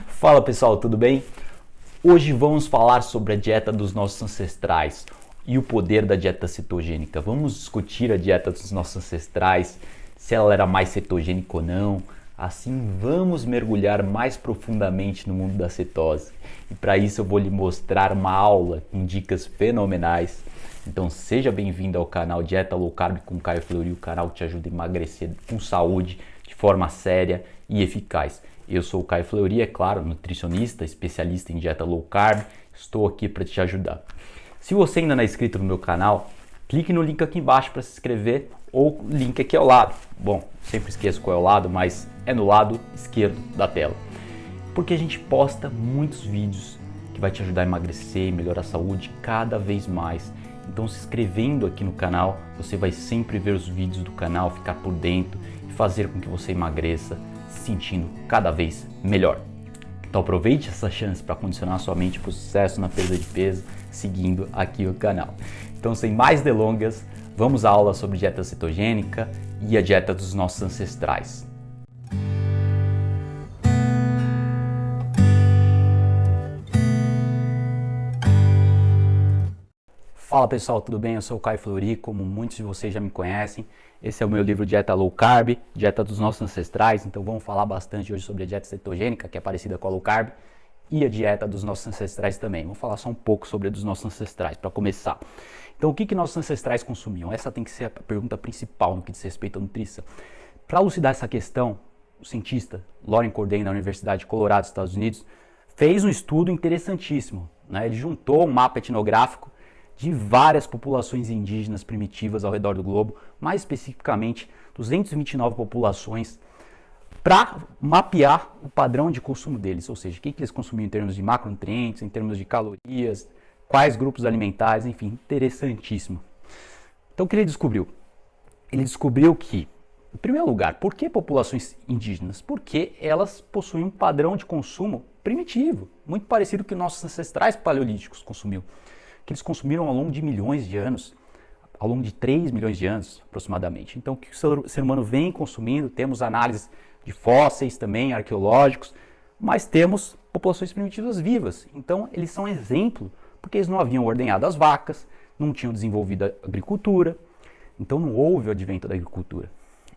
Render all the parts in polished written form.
Fala pessoal, tudo bem? Hoje vamos falar sobre a dieta dos nossos ancestrais e o poder da dieta cetogênica. Vamos discutir a dieta dos nossos ancestrais, se ela era mais cetogênica ou não. Assim, vamos mergulhar mais profundamente no mundo da cetose. E para isso eu vou lhe mostrar uma aula com dicas fenomenais. Então seja bem-vindo ao canal Dieta Low Carb com Caio Fleury, o canal que te ajuda a emagrecer com saúde, de forma séria e eficaz. Eu sou o Caio Fleury, é claro, nutricionista, especialista em dieta low carb. Estou aqui para te ajudar. Se você ainda não é inscrito no meu canal, clique no link aqui embaixo para se inscrever ou o link aqui ao lado. Bom, sempre esqueço qual é o lado, mas é no lado esquerdo da tela. Porque a gente posta muitos vídeos que vai te ajudar a emagrecer e melhorar a saúde cada vez mais. Então, se inscrevendo aqui no canal, você vai sempre ver os vídeos do canal, ficar por dentro e fazer com que você emagreça se sentindo cada vez melhor. Então aproveite essa chance para condicionar sua mente para o sucesso na perda de peso, seguindo aqui o canal. Então, sem mais delongas, vamos à aula sobre dieta cetogênica e a dieta dos nossos ancestrais. Fala pessoal, tudo bem? Eu sou o Caio Fleury, como muitos de vocês já me conhecem. Esse é o meu livro Dieta Low Carb, Dieta dos Nossos Ancestrais. Então vamos falar bastante hoje sobre a dieta cetogênica, que é parecida com a Low Carb, e a dieta dos nossos ancestrais também. Vamos falar só um pouco sobre a dos nossos ancestrais, para começar. Então o que nossos ancestrais consumiam? Essa tem que ser a pergunta principal no que diz respeito à nutrição. Para elucidar essa questão, o cientista Loren Corday, da Universidade de Colorado, Estados Unidos, fez um estudo interessantíssimo. Ele juntou um mapa etnográfico de várias populações indígenas primitivas ao redor do globo, mais especificamente 229 populações, para mapear o padrão de consumo deles, ou seja, o que eles consumiam em termos de macronutrientes, em termos de calorias, quais grupos alimentares, enfim, interessantíssimo. Então o que ele descobriu? Ele descobriu que, em primeiro lugar, por que populações indígenas? Porque elas possuem um padrão de consumo primitivo, muito parecido com o que nossos ancestrais paleolíticos consumiam. Que eles consumiram ao longo de milhões de anos, ao longo de 3 milhões de anos aproximadamente. Então o que o ser humano vem consumindo, temos análises de fósseis também, arqueológicos, mas temos populações primitivas vivas. Então eles são exemplo, porque eles não haviam ordenhado as vacas, não tinham desenvolvido a agricultura, então não houve o advento da agricultura.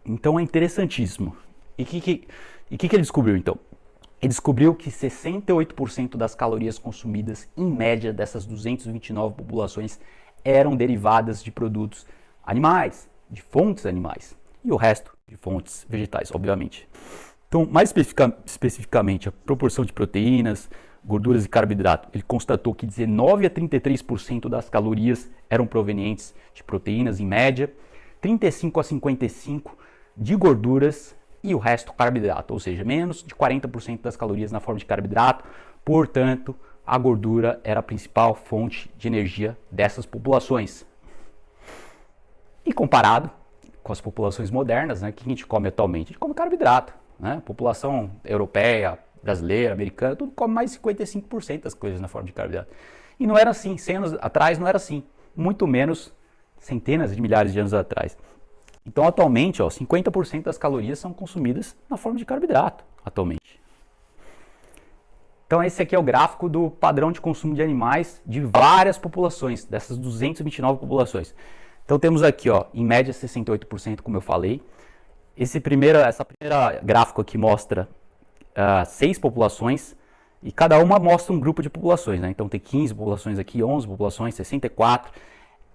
Então é interessantíssimo. E o que ele descobriu então? Ele descobriu que 68% das calorias consumidas, em média, dessas 229 populações, eram derivadas de produtos animais, de fontes animais, e o resto de fontes vegetais, obviamente. Então, mais especificamente, a proporção de proteínas, gorduras e carboidrato, ele constatou que 19 a 33% das calorias eram provenientes de proteínas, em média, 35 a 55% de gorduras, e o resto carboidrato, ou seja, menos de 40% das calorias na forma de carboidrato. Portanto, a gordura era a principal fonte de energia dessas populações. E comparado com as populações modernas, que a gente come atualmente? A gente come carboidrato. População europeia, brasileira, americana, tudo come mais de 55% das coisas na forma de carboidrato. E não era assim, 100 anos atrás não era assim, muito menos centenas de milhares de anos atrás. Então, atualmente, 50% das calorias são consumidas na forma de carboidrato, atualmente. Então, esse aqui é o gráfico do padrão de consumo de animais de várias populações, dessas 229 populações. Então, temos aqui, em média, 68%, como eu falei. Essa primeira gráfico aqui mostra 6 populações, e cada uma mostra um grupo de populações. Então, tem 15 populações aqui, 11 populações, 64.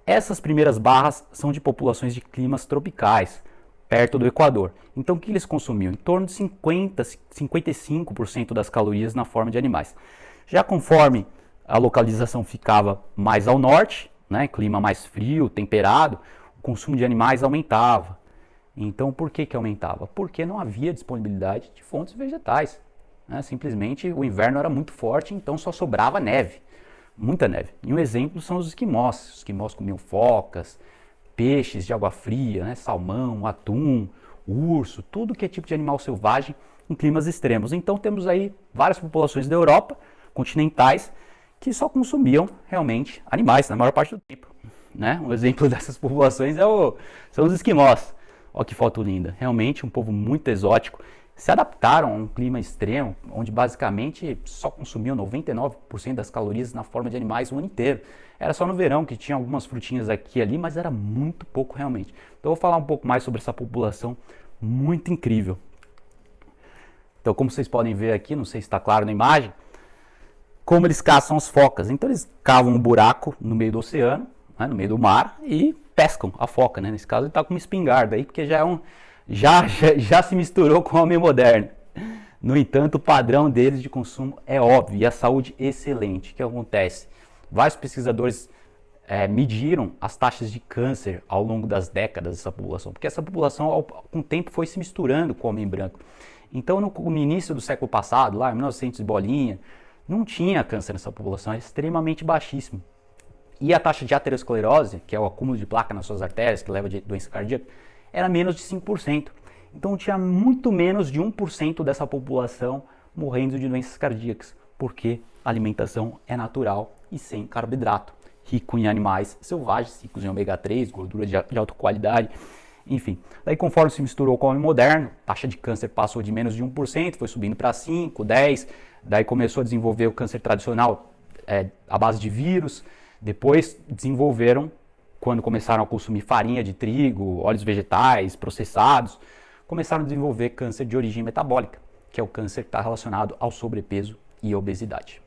Essas primeiras barras são de populações de climas tropicais, perto do Equador. Então o que eles consumiam? Em torno de 55% das calorias na forma de animais. Já conforme a localização ficava mais ao norte, clima mais frio, temperado, o consumo de animais aumentava. Então por que aumentava? Porque não havia disponibilidade de fontes vegetais. Simplesmente o inverno era muito forte, então só sobrava neve. Muita neve. E um exemplo são os esquimós. Os esquimós comiam focas, peixes de água fria, salmão, atum, urso, tudo que é tipo de animal selvagem em climas extremos. Então temos aí várias populações da Europa continentais que só consumiam realmente animais na maior parte do tempo, né? Um exemplo dessas populações são os esquimós. Olha que foto linda, realmente um povo muito exótico. Se adaptaram a um clima extremo, onde basicamente só consumiam 99% das calorias na forma de animais o ano inteiro. Era só no verão que tinha algumas frutinhas aqui e ali, mas era muito pouco realmente. Então eu vou falar um pouco mais sobre essa população muito incrível. Então, como vocês podem ver aqui, não sei se está claro na imagem, como eles caçam as focas. Então eles cavam um buraco no meio do oceano, né, no meio do mar, e pescam a foca, né? Nesse caso ele está com uma espingarda aí, porque já se misturou com o homem moderno. No entanto, o padrão deles de consumo é óbvio e a saúde excelente. O que acontece? Vários pesquisadores mediram as taxas de câncer ao longo das décadas dessa população, porque essa população com o tempo foi se misturando com o homem branco. Então no início do século passado, lá em 1900 e bolinha, não tinha câncer nessa população, era extremamente baixíssimo. E a taxa de aterosclerose, que é o acúmulo de placa nas suas artérias, que leva a doença cardíaca, era menos de 5%. Então tinha muito menos de 1% dessa população morrendo de doenças cardíacas, porque a alimentação é natural e sem carboidrato, rico em animais selvagens, ricos em ômega 3, gordura de alta qualidade, enfim. Daí conforme se misturou com o homem moderno, a taxa de câncer passou de menos de 1%, foi subindo para 5%, 10%, daí começou a desenvolver o câncer tradicional à base de vírus, depois desenvolveram, quando começaram a consumir farinha de trigo, óleos vegetais, processados, começaram a desenvolver câncer de origem metabólica, que é o câncer que está relacionado ao sobrepeso e obesidade.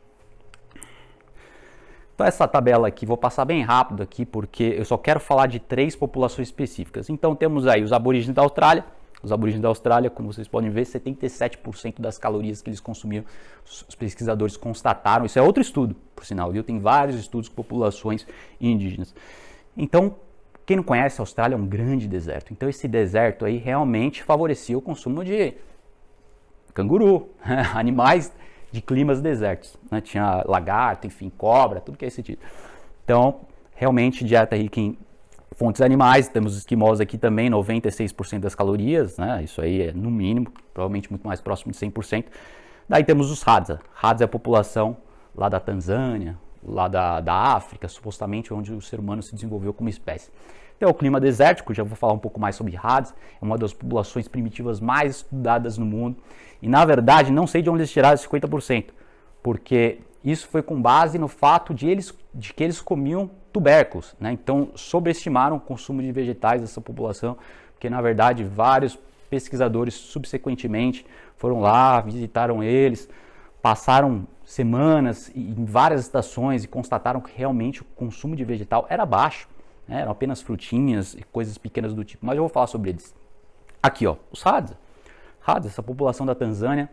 Então essa tabela aqui, vou passar bem rápido aqui, porque eu só quero falar de 3 populações específicas. Então temos aí os aborígenes da Austrália. Os aborígenes da Austrália, como vocês podem ver, 77% das calorias que eles consumiam, os pesquisadores constataram. Isso é outro estudo, por sinal, viu? Tem vários estudos com populações indígenas. Então, quem não conhece, a Austrália é um grande deserto. Então esse deserto aí realmente favorecia o consumo de canguru, animais de climas desertos, né? Tinha lagarto, enfim, cobra, tudo que é esse tipo. Então, realmente, dieta rica em fontes animais. Temos esquimós aqui também, 96% das calorias, né? Isso aí é no mínimo, provavelmente muito mais próximo de 100%. Daí temos os Hadza. Hadza é a população lá da Tanzânia, lá da África, supostamente onde o ser humano se desenvolveu como espécie. Então, o clima desértico, já vou falar um pouco mais sobre Hadza, é uma das populações primitivas mais estudadas no mundo. E, na verdade, não sei de onde eles tiraram esses 50%, porque isso foi com base no fato de que eles comiam tubérculos, né? Então, sobreestimaram o consumo de vegetais dessa população, porque, na verdade, vários pesquisadores subsequentemente foram lá, visitaram eles, passaram semanas em várias estações e constataram que realmente o consumo de vegetal era baixo, né? Eram apenas frutinhas e coisas pequenas do tipo, mas eu vou falar sobre eles. Aqui, ó, os Hadza. Hadza, essa população da Tanzânia,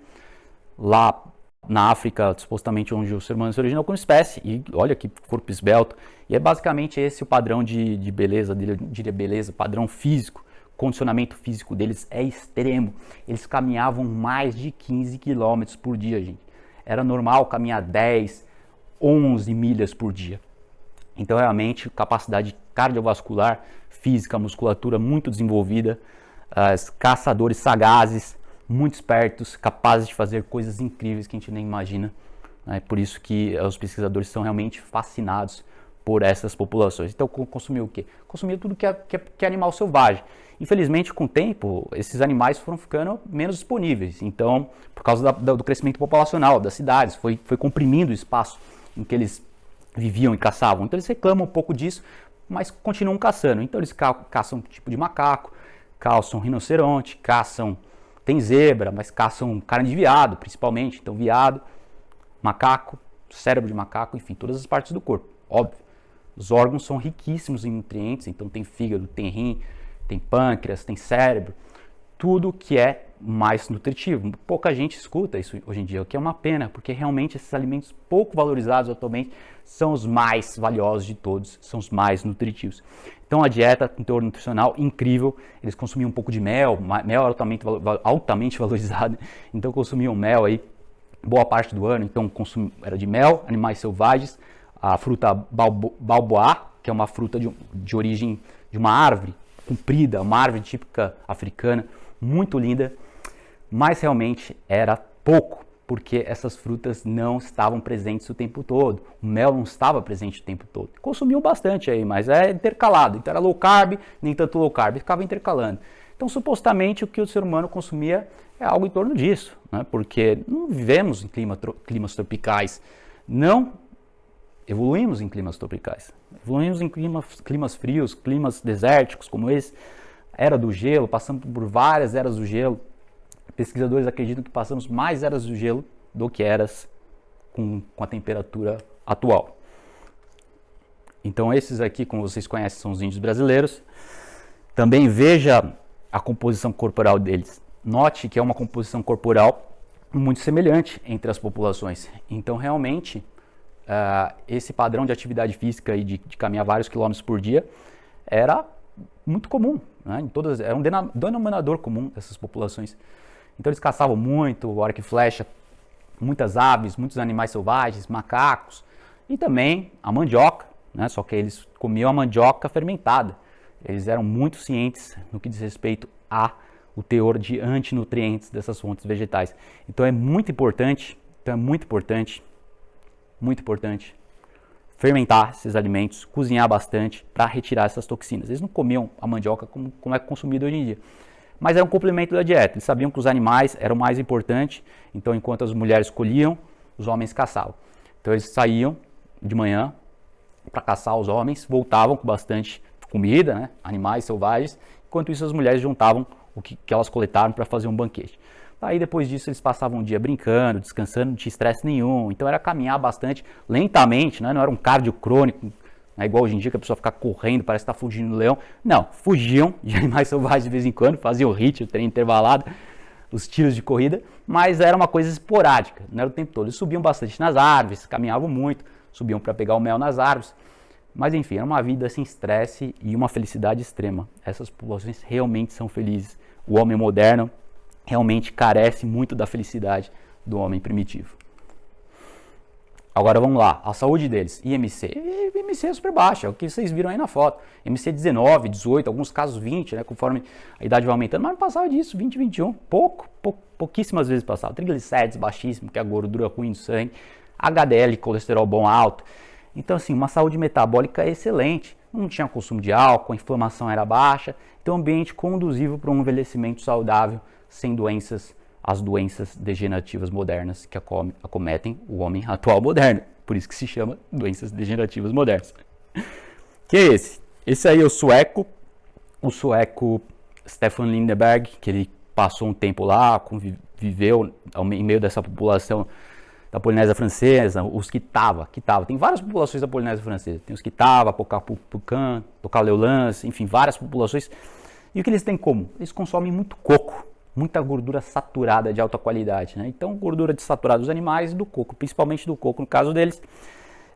lá na África, supostamente onde o ser humano se originou como espécie, e olha que corpo esbelto, e é basicamente esse o padrão de beleza, diria beleza, padrão físico, condicionamento físico deles é extremo. Eles caminhavam mais de 15 km por dia, gente. Era normal caminhar 10, 11 milhas por dia. Então, realmente, capacidade cardiovascular, física, musculatura muito desenvolvida, caçadores sagazes, muito espertos, capazes de fazer coisas incríveis que a gente nem imagina. É por isso que os pesquisadores são realmente fascinados por essas populações. Então, consumiu o quê? Consumiu tudo que é animal selvagem. Infelizmente, com o tempo, esses animais foram ficando menos disponíveis. Então, por causa do crescimento populacional das cidades, foi comprimindo o espaço em que eles viviam e caçavam. Então, eles reclamam um pouco disso, mas continuam caçando. Então, eles caçam um tipo de macaco, caçam rinoceronte, tem zebra, mas caçam carne de veado, principalmente. Então, veado, macaco, cérebro de macaco, enfim, todas as partes do corpo, óbvio. Os órgãos são riquíssimos em nutrientes, então tem fígado, tem rim, tem pâncreas, tem cérebro, tudo que é mais nutritivo. Pouca gente escuta isso hoje em dia, o que é uma pena, porque realmente esses alimentos pouco valorizados atualmente são os mais valiosos de todos, são os mais nutritivos. Então a dieta com teor nutricional incrível, eles consumiam um pouco de mel altamente valorizado, então consumiam mel aí boa parte do ano, então o consumo era de mel, animais selvagens, a fruta balboá, que é uma fruta de origem de uma árvore comprida, uma árvore típica africana, muito linda, mas realmente era pouco porque essas frutas não estavam presentes o tempo todo, o mel não estava presente o tempo todo. Consumiam bastante aí, mas é intercalado, então era low carb, nem tanto low carb, ficava intercalando. Então, supostamente, o que o ser humano consumia é algo em torno disso, né? Porque não vivemos em climas tropicais, não evoluímos em climas tropicais, evoluímos em climas frios, climas desérticos como esse, era do gelo, passamos por várias eras do gelo. Pesquisadores acreditam que passamos mais eras do gelo do que eras com a temperatura atual. Então esses aqui, como vocês conhecem, são os índios brasileiros. Também veja a composição corporal deles. Note que é uma composição corporal muito semelhante entre as populações. Então realmente esse padrão de atividade física e de caminhar vários quilômetros por dia era muito comum, né? Era um denominador comum dessas populações. Então eles caçavam muito, arco e flecha, muitas aves, muitos animais selvagens, macacos e também a mandioca, né? Só que eles comiam a mandioca fermentada. Eles eram muito cientes no que diz respeito ao teor de antinutrientes dessas fontes vegetais. Então é muito importante, fermentar esses alimentos, cozinhar bastante para retirar essas toxinas. Eles não comiam a mandioca como é consumido hoje em dia, mas era um complemento da dieta. Eles sabiam que os animais eram o mais importante, então enquanto as mulheres colhiam, os homens caçavam. Então eles saíam de manhã para caçar os homens, voltavam com bastante comida, né? Animais selvagens, enquanto isso as mulheres juntavam o que elas coletaram para fazer um banquete. Aí depois disso eles passavam um dia brincando, descansando, não tinha estresse nenhum, então era caminhar bastante lentamente, né? Não era um cardio crônico, né? Igual hoje em dia que a pessoa fica correndo, parece que está fugindo do leão. Não, fugiam de animais selvagens de vez em quando, faziam o HIIT, o treino intervalado, os tiros de corrida, mas era uma coisa esporádica, não era o tempo todo. Eles subiam bastante nas árvores, caminhavam muito, subiam para pegar o mel nas árvores, mas enfim, era uma vida sem estresse e uma felicidade extrema. Essas populações realmente são felizes. O homem moderno realmente carece muito da felicidade do homem primitivo. Agora vamos lá, a saúde deles, IMC. IMC é super baixa, é o que vocês viram aí na foto. IMC 19, 18, alguns casos 20, né, conforme a idade vai aumentando, mas não passava disso, 20, 21, pouquíssimas vezes passava. Triglicérides baixíssimo, que é a gordura ruim do sangue, HDL, colesterol bom alto. Então assim, uma saúde metabólica excelente, não tinha consumo de álcool, a inflamação era baixa, então ambiente conduzivo para um envelhecimento saudável, sem as doenças degenerativas modernas que acometem o homem atual moderno. Por isso que se chama doenças degenerativas modernas. Que é esse? Esse aí é o sueco Stefan Lindeberg, que ele passou um tempo lá, viveu em meio dessa população da Polinésia Francesa, os Kitava. Tem várias populações da Polinésia Francesa. Tem os Kitava, Pocapucan, Tocaleulands, enfim, várias populações. E o que eles têm como? Eles consomem muito coco, muita gordura saturada de alta qualidade, né? Então, gordura saturada dos animais e do coco, principalmente do coco no caso deles.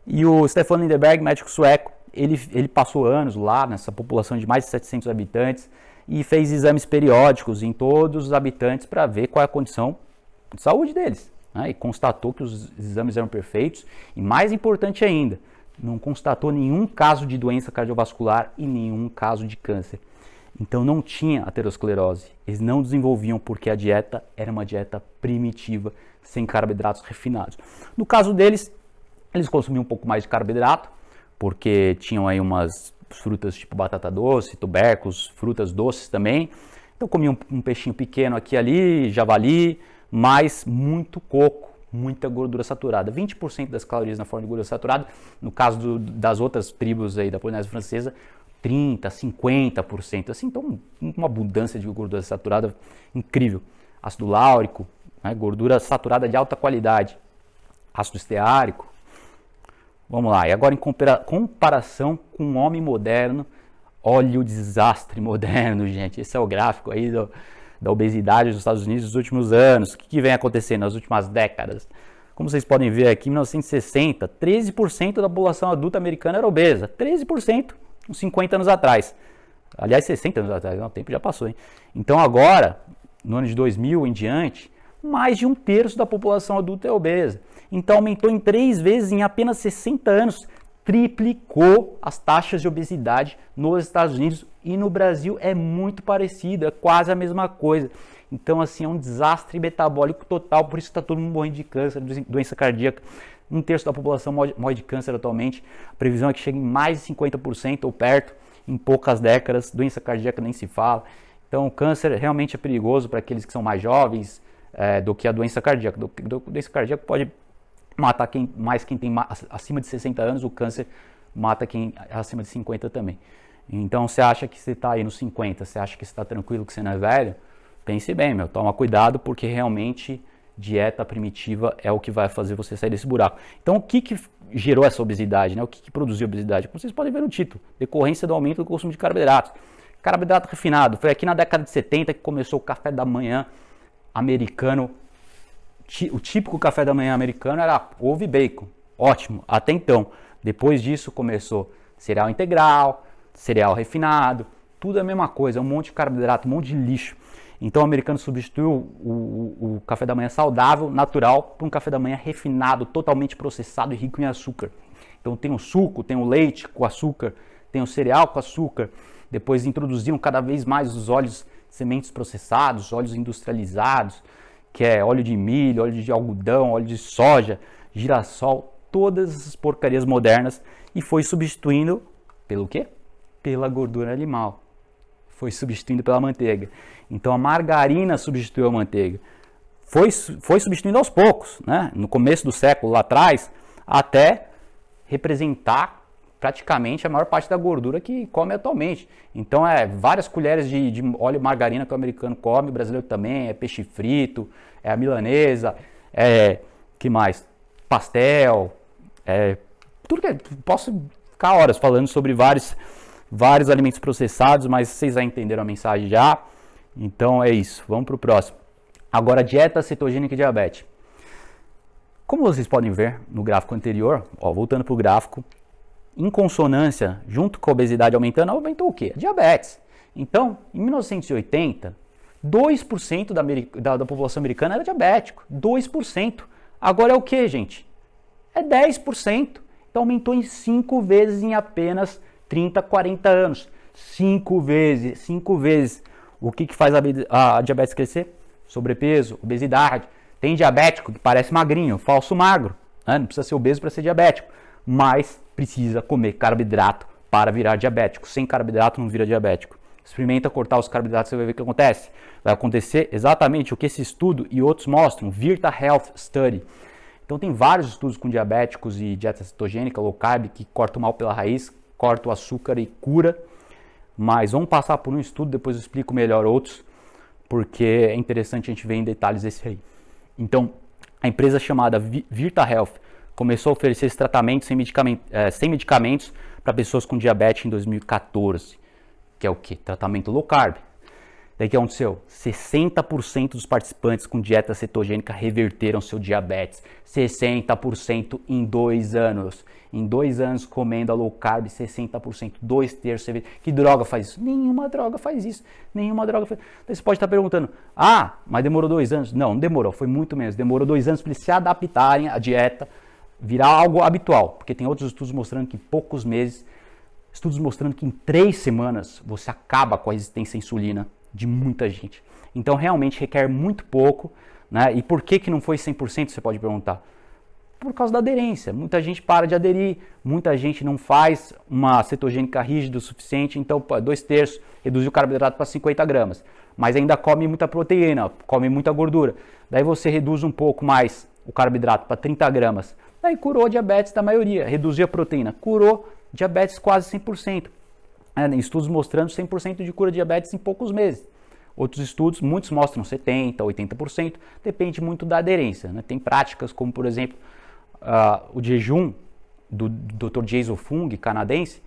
E o Stefan Lindeberg, médico sueco, ele passou anos lá nessa população de mais de 700 habitantes e fez exames periódicos em todos os habitantes para ver qual é a condição de saúde deles, né? E constatou que os exames eram perfeitos e, mais importante ainda, não constatou nenhum caso de doença cardiovascular e nenhum caso de câncer. Então não tinha aterosclerose, eles não desenvolviam porque a dieta era uma dieta primitiva, sem carboidratos refinados. No caso deles, eles consumiam um pouco mais de carboidrato, porque tinham aí umas frutas tipo batata doce, tubérculos, frutas doces também. Então comiam um peixinho pequeno aqui e ali, javali, mas muito coco, muita gordura saturada. 20% das calorias na forma de gordura saturada, no caso das outras tribos aí da Polinésia Francesa, 30%, 50%, assim, então uma abundância de gordura saturada incrível. Ácido láurico, né, gordura saturada de alta qualidade, ácido esteárico. Vamos lá, e agora em comparação com o homem moderno, olha o desastre moderno, gente. Esse é o gráfico aí da obesidade dos Estados Unidos nos últimos anos. O que vem acontecendo nas últimas décadas? Como vocês podem ver aqui, em 1960, 13% da população adulta americana era obesa, 13%. Uns 50 anos atrás, aliás 60 anos atrás, o tempo já passou, hein? Então agora, no ano de 2000 em diante, mais de 1/3 da população adulta é obesa. Então aumentou em 3 vezes em apenas 60 anos, triplicou as taxas de obesidade nos Estados Unidos e no Brasil é muito parecido, é quase a mesma coisa. Então, assim, é um desastre metabólico total, por isso que está todo mundo morrendo de câncer, doença cardíaca. 1/3 da população morre de câncer atualmente. A previsão é que chegue em mais de 50% ou perto em poucas décadas. Doença cardíaca nem se fala. Então, o câncer realmente é perigoso para aqueles que são mais jovens do que a doença cardíaca. Doença cardíaca pode matar quem tem acima de 60 anos, o câncer mata quem é acima de 50 também. Então, você acha que você está aí nos 50, você acha que você está tranquilo, que você não é velho? Pense bem, toma cuidado, porque realmente dieta primitiva é o que vai fazer você sair desse buraco. Então, o que gerou essa obesidade, né? O que produziu a obesidade? Como vocês podem ver no título, decorrência do aumento do consumo de carboidratos. Carboidrato refinado, foi aqui na década de 70 que começou o café da manhã americano. O típico café da manhã americano era ovo e bacon, ótimo, até então. Depois disso começou cereal integral, cereal refinado, tudo é a mesma coisa, um monte de carboidrato, um monte de lixo. Então o americano substituiu o café da manhã saudável, natural, por um café da manhã refinado, totalmente processado e rico em açúcar. Então tem o suco, tem o leite com açúcar, tem o cereal com açúcar. Depois introduziram cada vez mais os óleos, sementes processados, óleos industrializados, que é óleo de milho, óleo de algodão, óleo de soja, girassol, todas essas porcarias modernas, e foi substituindo pelo quê? Pela gordura animal. Foi substituindo pela manteiga. Então a margarina substituiu a manteiga. Foi substituindo aos poucos, né? No começo do século, lá atrás, até representar praticamente a maior parte da gordura que come atualmente. Então várias colheres de óleo de margarina que o americano come, o brasileiro também, é peixe frito, é a milanesa, que mais? Pastel, tudo que posso ficar horas falando sobre vários alimentos processados, mas vocês já entenderam a mensagem já. Então é isso, vamos para o próximo. Agora, dieta cetogênica e diabetes. Como vocês podem ver no gráfico anterior, voltando para o gráfico, em consonância, junto com a obesidade aumentando, aumentou o quê? A diabetes. Então, em 1980, 2% da população americana era diabético. 2%. Agora é o que, gente? É 10%. Então aumentou em 5 vezes em apenas 30, 40 anos. 5 vezes. O que faz a diabetes crescer? Sobrepeso, obesidade. Tem diabético que parece magrinho, falso magro. Né? Não precisa ser obeso para ser diabético. Mas precisa comer carboidrato para virar diabético. Sem carboidrato não vira diabético. Experimenta cortar os carboidratos, você vai ver o que acontece. Vai acontecer exatamente o que esse estudo e outros mostram. Virta Health Study. Então tem vários estudos com diabéticos e dieta cetogênica, low carb, que corta o mal pela raiz, corta o açúcar e cura. Mas vamos passar por um estudo, depois eu explico melhor outros, porque é interessante a gente ver em detalhes esse aí. Então, a empresa chamada Virta Health começou a oferecer esse tratamento sem medicamentos para pessoas com diabetes em 2014, que é o quê? Tratamento low carb. Daí o que aconteceu? 60% dos participantes com dieta cetogênica reverteram seu diabetes. 60% em 2 anos. Em 2 anos comendo a low carb, 60%, 2/3. Que droga faz isso? Nenhuma droga faz isso. Nenhuma droga faz isso. Daí você pode estar perguntando, mas demorou 2 anos? Não demorou, foi muito menos. Demorou 2 anos para eles se adaptarem à dieta, virar algo habitual. Porque tem outros estudos mostrando que em poucos meses, estudos mostrando que em 3 semanas você acaba com a resistência à insulina de muita gente. Então realmente requer muito pouco, né? E por que não foi 100%, você pode perguntar? Por causa da aderência. Muita gente para de aderir, muita gente não faz uma cetogênica rígida o suficiente, então 2/3, reduz o carboidrato para 50 gramas, mas ainda come muita proteína, come muita gordura. Daí você reduz um pouco mais o carboidrato para 30 gramas, daí curou a diabetes da maioria, reduziu a proteína, curou diabetes quase 100%. Estudos mostrando 100% de cura de diabetes em poucos meses. Outros estudos, muitos mostram 70%, 80%, depende muito da aderência. Né? Tem práticas como, por exemplo, o jejum do Dr. Jason Fung, canadense,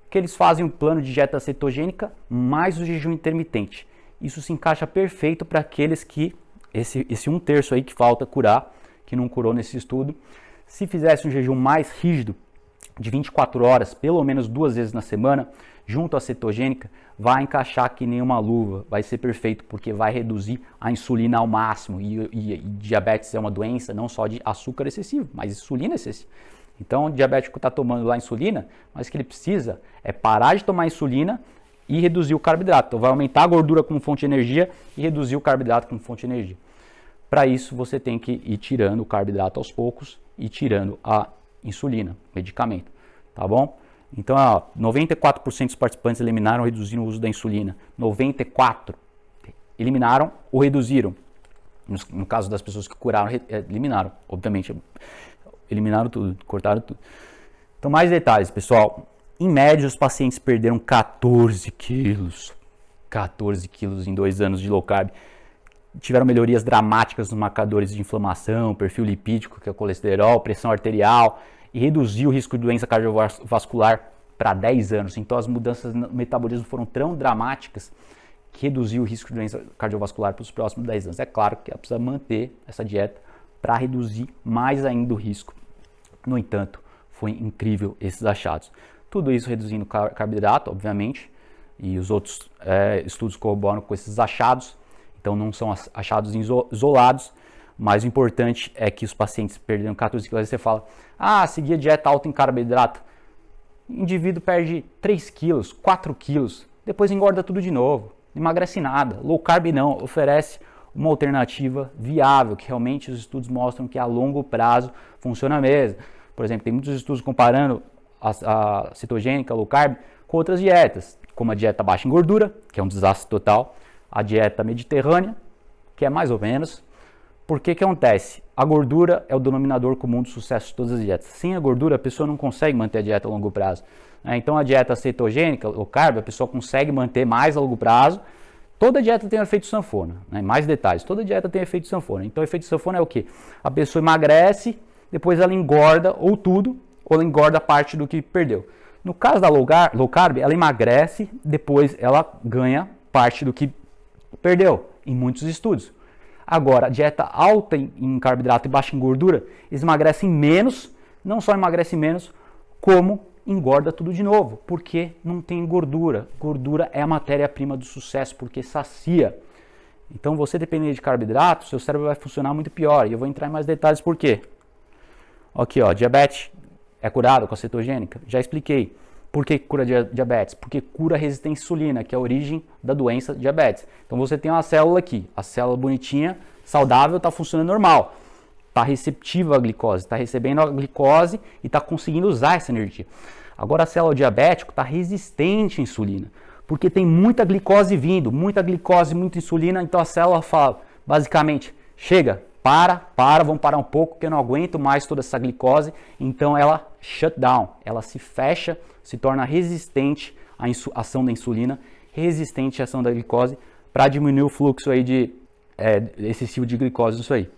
que eles fazem um plano de dieta cetogênica mais o jejum intermitente. Isso se encaixa perfeito para aqueles que, esse 1/3 aí que falta curar, que não curou nesse estudo, se fizesse um jejum mais rígido, de 24 horas, pelo menos 2 vezes na semana, junto à cetogênica, vai encaixar que nem uma luva, vai ser perfeito, porque vai reduzir a insulina ao máximo, e diabetes é uma doença não só de açúcar excessivo, mas insulina excessiva. Então o diabético está tomando lá insulina, mas o que ele precisa é parar de tomar insulina e reduzir o carboidrato. Então vai aumentar a gordura como fonte de energia e reduzir o carboidrato como fonte de energia. Para isso você tem que ir tirando o carboidrato aos poucos e tirando a insulina, medicamento, tá bom? Então, 94% dos participantes eliminaram ou reduziram o uso da insulina. 94% eliminaram ou reduziram. No caso das pessoas que curaram, eliminaram, obviamente. Eliminaram tudo, cortaram tudo. Então, mais detalhes, pessoal. Em média, os pacientes perderam 14 quilos. 14 quilos em 2 anos de low carb. Tiveram melhorias dramáticas nos marcadores de inflamação, perfil lipídico, que é o colesterol, pressão arterial, e reduziu o risco de doença cardiovascular para 10 anos. Então, as mudanças no metabolismo foram tão dramáticas que reduziu o risco de doença cardiovascular para os próximos 10 anos. É claro que precisa manter essa dieta para reduzir mais ainda o risco. No entanto, foi incrível esses achados. Tudo isso reduzindo carboidrato, obviamente, e os outros estudos corroboram com esses achados. Então, não são achados isolados, mas o importante é que os pacientes perderam 14 quilos. Aí você fala, seguia dieta alta em carboidrato. O indivíduo perde 3 quilos, 4 quilos, depois engorda tudo de novo. Não emagrece nada. Low carb não, oferece uma alternativa viável, que realmente os estudos mostram que a longo prazo funciona mesmo. Por exemplo, tem muitos estudos comparando a cetogênica, low carb, com outras dietas, como a dieta baixa em gordura, que é um desastre total, a dieta mediterrânea, que é mais ou menos. Porque que acontece? A gordura é o denominador comum do sucesso de todas as dietas. Sem a gordura, a pessoa não consegue manter a dieta a longo prazo. Então, a dieta cetogênica, low carb, a pessoa consegue manter mais a longo prazo. Toda dieta tem um efeito sanfona. Mais detalhes, toda dieta tem efeito sanfona. Então, o efeito sanfona é o quê? A pessoa emagrece, depois ela engorda ou tudo, ou ela engorda parte do que perdeu. No caso da low carb, ela emagrece, depois ela ganha parte do que perdeu, em muitos estudos. Agora, a dieta alta em carboidrato e baixa em gordura, eles emagrecem menos, não só emagrecem menos, como engorda tudo de novo, porque não tem gordura. Gordura é a matéria-prima do sucesso, porque sacia. Então, você dependendo de carboidrato, seu cérebro vai funcionar muito pior. E eu vou entrar em mais detalhes por quê. Aqui, diabetes é curado com a cetogênica? Já expliquei. Por que cura diabetes? Porque cura a resistência à insulina, que é a origem da doença diabetes. Então você tem uma célula aqui, a célula bonitinha, saudável, está funcionando normal. Está receptiva à glicose, está recebendo a glicose e está conseguindo usar essa energia. Agora a célula diabética está resistente à insulina, porque tem muita glicose vindo, muita glicose, muita insulina, então a célula fala, basicamente, chega, vamos parar um pouco, que eu não aguento mais toda essa glicose, então ela shut down, ela se fecha, se torna resistente à ação da insulina, resistente à ação da glicose, para diminuir o fluxo aí excessivo de glicose nisso aí.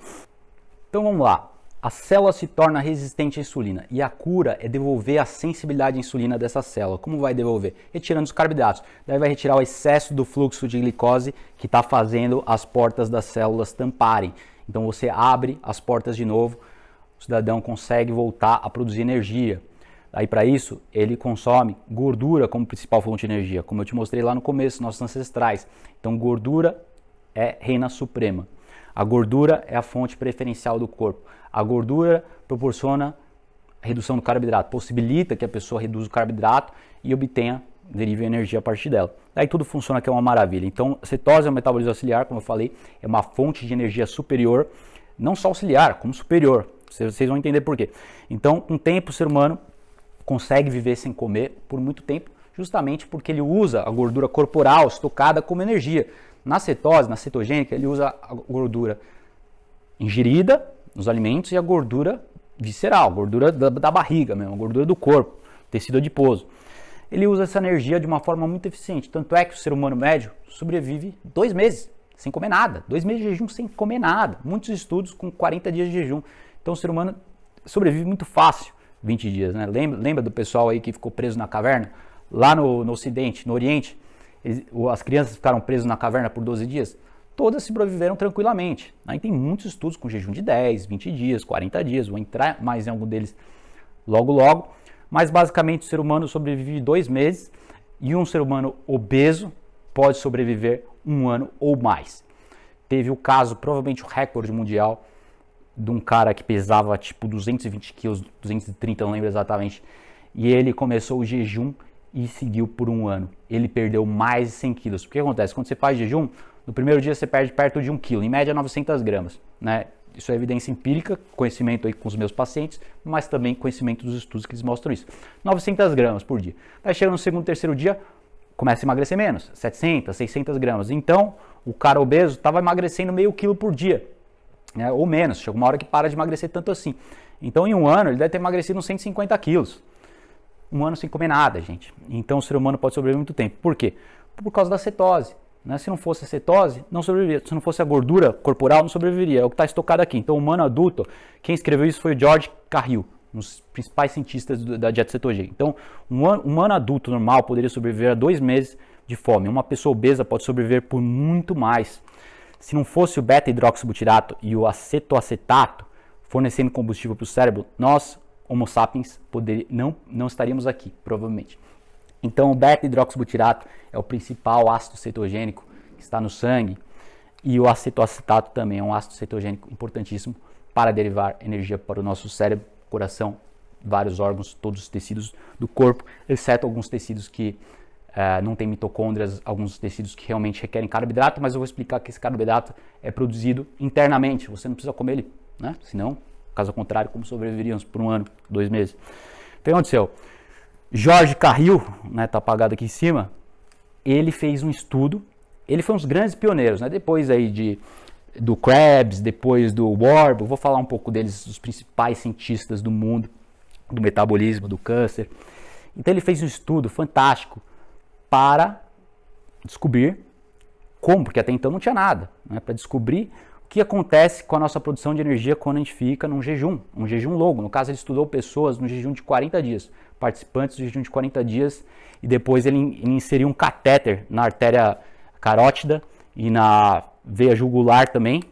Então vamos lá, a célula se torna resistente à insulina e a cura é devolver a sensibilidade à insulina dessa célula. Como vai devolver? Retirando os carboidratos. Daí vai retirar o excesso do fluxo de glicose que está fazendo as portas das células tamparem. Então você abre as portas de novo, o cidadão consegue voltar a produzir energia. Aí para isso ele consome gordura como principal fonte de energia, como eu te mostrei lá no começo, nossos ancestrais. Então gordura é reina suprema. A gordura é a fonte preferencial do corpo. A gordura proporciona a redução do carboidrato, possibilita que a pessoa reduza o carboidrato e obtenha, derive energia a partir dela. Daí tudo funciona, que é uma maravilha. Então, a cetose é um metabolismo auxiliar, como eu falei, é uma fonte de energia superior, não só auxiliar, como superior. Vocês vão entender por quê. Então, com o tempo, o ser humano consegue viver sem comer por muito tempo, justamente porque ele usa a gordura corporal estocada como energia. Na cetose, na cetogênica, ele usa a gordura ingerida nos alimentos e a gordura visceral, gordura da barriga mesmo, a gordura do corpo, tecido adiposo. Ele usa essa energia de uma forma muito eficiente, tanto é que o ser humano médio sobrevive 2 meses sem comer nada, 2 meses de jejum sem comer nada, muitos estudos com 40 dias de jejum. Então o ser humano sobrevive muito fácil 20 dias, né? Lembra do pessoal aí que ficou preso na caverna? Lá no Ocidente, no Oriente, as crianças ficaram presas na caverna por 12 dias? Todas sobreviveram tranquilamente. Aí tem muitos estudos com jejum de 10, 20 dias, 40 dias, vou entrar mais em algum deles logo. Mas basicamente o ser humano sobrevive 2 meses e um ser humano obeso pode sobreviver 1 ano ou mais. Teve o caso, provavelmente o recorde mundial, de um cara que pesava tipo 220 quilos, 230, não lembro exatamente, e ele começou o jejum e seguiu por um ano. Ele perdeu mais de 100 quilos. O que acontece? Quando você faz jejum, no primeiro dia você perde perto de 1 quilo, em média 900 gramas, né? Isso é evidência empírica, conhecimento aí com os meus pacientes, mas também conhecimento dos estudos que eles mostram isso. 900 gramas por dia. Aí chega no segundo, terceiro dia, começa a emagrecer menos, 700, 600 gramas. Então, o cara obeso estava emagrecendo meio quilo por dia, né? Ou menos. Chega uma hora que para de emagrecer tanto assim. Então, em um ano, ele deve ter emagrecido uns 150 quilos. Um ano sem comer nada, gente. Então, o ser humano pode sobreviver muito tempo. Por quê? Por causa da cetose. Né? Se não fosse a cetose, não sobreviveria. Se não fosse a gordura corporal, não sobreviveria. É o que está estocado aqui. Então, o humano adulto, quem escreveu isso foi o George Carril, um dos principais cientistas da dieta cetogênica. Então, um humano adulto normal poderia sobreviver a 2 meses de fome. Uma pessoa obesa pode sobreviver por muito mais. Se não fosse o beta-hidroxibutirato e o acetoacetato fornecendo combustível para o cérebro, nós, Homo sapiens, não estaríamos aqui, provavelmente. Então, o beta-hidroxibutirato é o principal ácido cetogênico que está no sangue, e o acetoacetato também é um ácido cetogênico importantíssimo para derivar energia para o nosso cérebro, coração, vários órgãos, todos os tecidos do corpo, exceto alguns tecidos que não têm mitocôndrias, alguns tecidos que realmente requerem carboidrato, mas eu vou explicar que esse carboidrato é produzido internamente, você não precisa comer ele, né? Senão, caso contrário, como sobreviveríamos por um ano, 2 meses? Então, o que aconteceu? George Carril, né, tá apagado aqui em cima, ele fez um estudo, ele foi um dos grandes pioneiros, né? Depois aí do Krebs, depois do Warburg, vou falar um pouco deles, os principais cientistas do mundo, do metabolismo, do câncer. Então ele fez um estudo fantástico para descobrir como, porque até então não tinha nada, né? Para descobrir o que acontece com a nossa produção de energia quando a gente fica num jejum, um jejum longo. No caso, ele estudou pessoas no jejum de 40 dias, participantes do jejum de 40 dias, e depois ele inseriu um catéter na artéria carótida e na veia jugular também.